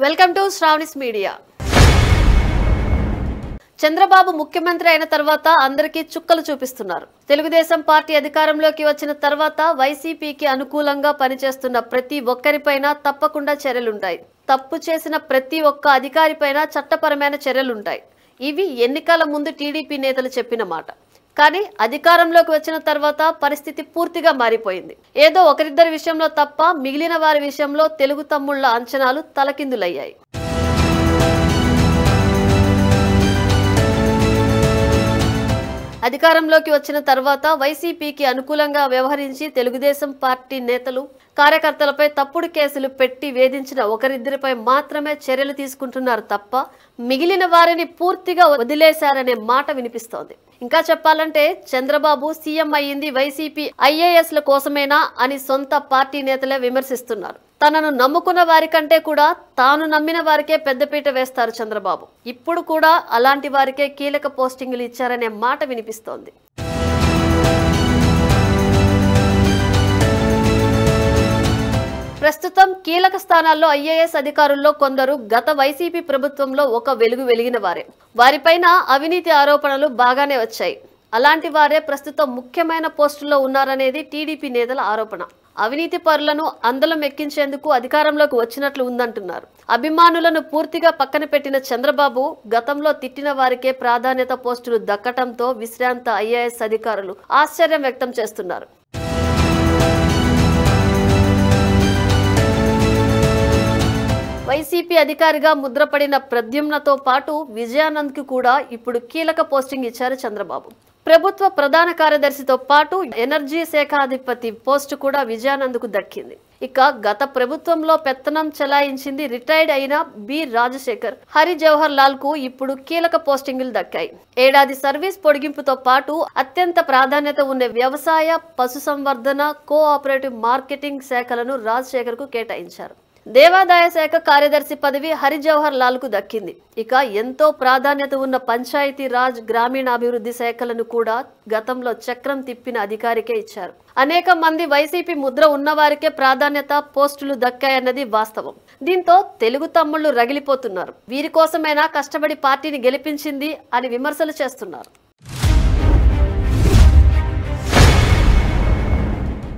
Welcome to Sravani's media. Chandrababu ముఖ్యమంత్రి అయిన తర్వాత అందరికీ చుక్కలు చూపిస్తున్నారు. తెలుగుదేశం పార్టీ అధికారంలోకి వచ్చిన తర్వాత వైసీపీకి అనుకూలంగా పనిచేస్తున్న ప్రతి ఒక్కరిపైన తప్పకుండా చర్యలుంటాయి. తప్పు చేసిన ప్రతి ఒక్క అధికారిపైన చట్టపరమైన చర్యలుంటాయి. ఇవి ఎన్నికల ముందు టీడీపీ నేతలు చెప్పిన మాట. కానీ అధికారంలోకి వచ్చిన తర్వాత పరిస్థితి పూర్తిగా మారిపోయింది. ఏదో ఒకరిద్దరి విషయంలో తప్ప మిగిలిన వారి విషయంలో తెలుగు తమ్ముళ్ల అంచనాలు తలకిందులయ్యాయి. అధికారంలోకి వచ్చిన తర్వాత వైసీపీకి అనుకూలంగా వ్యవహరించి తెలుగుదేశం పార్టీ నేతలు కార్యకర్తలపై తప్పుడు కేసులు పెట్టి వేధించిన ఒకరిద్దరిపై మాత్రమే చర్యలు తీసుకుంటున్నారు తప్ప మిగిలిన వారిని పూర్తిగా వదిలేశారనే మాట వినిపిస్తోంది. ఇంకా చెప్పాలంటే చంద్రబాబు సీఎం అయ్యింది వైసీపీ ఐఏఎస్ల కోసమేనా అని సొంత పార్టీ నేతలే విమర్శిస్తున్నారు. తనను నమ్ముకున్న వారి కంటే కూడా తాను నమ్మిన వారికే పెద్దపీట వేస్తారు చంద్రబాబు. ఇప్పుడు కూడా అలాంటి వారికే కీలక పోస్టింగులు ఇచ్చారనే మాట వినిపిస్తోంది. ప్రస్తుతం కీలక స్థానాల్లో ఐఏఎస్ అధికారుల్లో కొందరు గత వైసీపీ ప్రభుత్వంలో ఒక వెలుగు వెలిగిన వారే. వారిపైన అవినీతి ఆరోపణలు బాగానే వచ్చాయి. అలాంటి వారే ప్రస్తుతం ముఖ్యమైన పోస్టుల్లో ఉన్నారనేది టీడీపీ నేతల ఆరోపణ. అవినీతి పరులను అందలం ఎక్కించేందుకు అధికారంలోకి వచ్చినట్లు ఉందంటున్నారు. అభిమానులను పూర్తిగా పక్కన పెట్టిన చంద్రబాబు గతంలో తిట్టిన వారికే ప్రాధాన్యత పోస్టులు దక్కటంతో విశ్రాంత ఐఏఎస్ అధికారులు ఆశ్చర్యం వ్యక్తం చేస్తున్నారు. వైసీపీ అధికారిగా ముద్రపడిన ప్రద్యుమ్నతో పాటు విజయానంద్ కు కూడా ఇప్పుడు కీలక పోస్టింగ్ ఇచ్చారు చంద్రబాబు. ప్రభుత్వ ప్రధాన కార్యదర్శితో పాటు ఎనర్జీ శాఖాధిపతి పోస్టు కూడా విజయానంద్ కు దక్కింది. ఇక గత ప్రభుత్వంలో పెత్తనం చెలాయించింది రిటైర్డ్ అయిన బి రాజశేఖర్, హరి జవహర్ లాల్ కు ఇప్పుడు కీలక పోస్టింగులు దక్కాయి. ఏడాది సర్వీస్ పొడిగింపుతో పాటు అత్యంత ప్రాధాన్యత ఉన్న వ్యవసాయ, పశుసంవర్ధన, కోఆపరేటివ్ మార్కెటింగ్ శాఖలను రాజశేఖర్ కు కేటాయించారు. దేవాదాయ శాఖ కార్యదర్శి పదవి హరి జవహర్ లాల్ కు దక్కింది. ఇక ఎంతో ప్రాధాన్యత ఉన్న పంచాయతీ రాజ్, గ్రామీణాభివృద్ధి శాఖలను కూడా గతంలో చక్రం తిప్పిన అధికారికే ఇచ్చారు. అనేక మంది వైసీపీ ముద్ర ఉన్నవారికే ప్రాధాన్యత పోస్టులు దక్కాయన్నది వాస్తవం. దీంతో తెలుగు తమ్ముళ్లు రగిలిపోతున్నారు. వీరి కోసమైనా కష్టపడి పార్టీని గెలిపించింది అని విమర్శలు చేస్తున్నారు.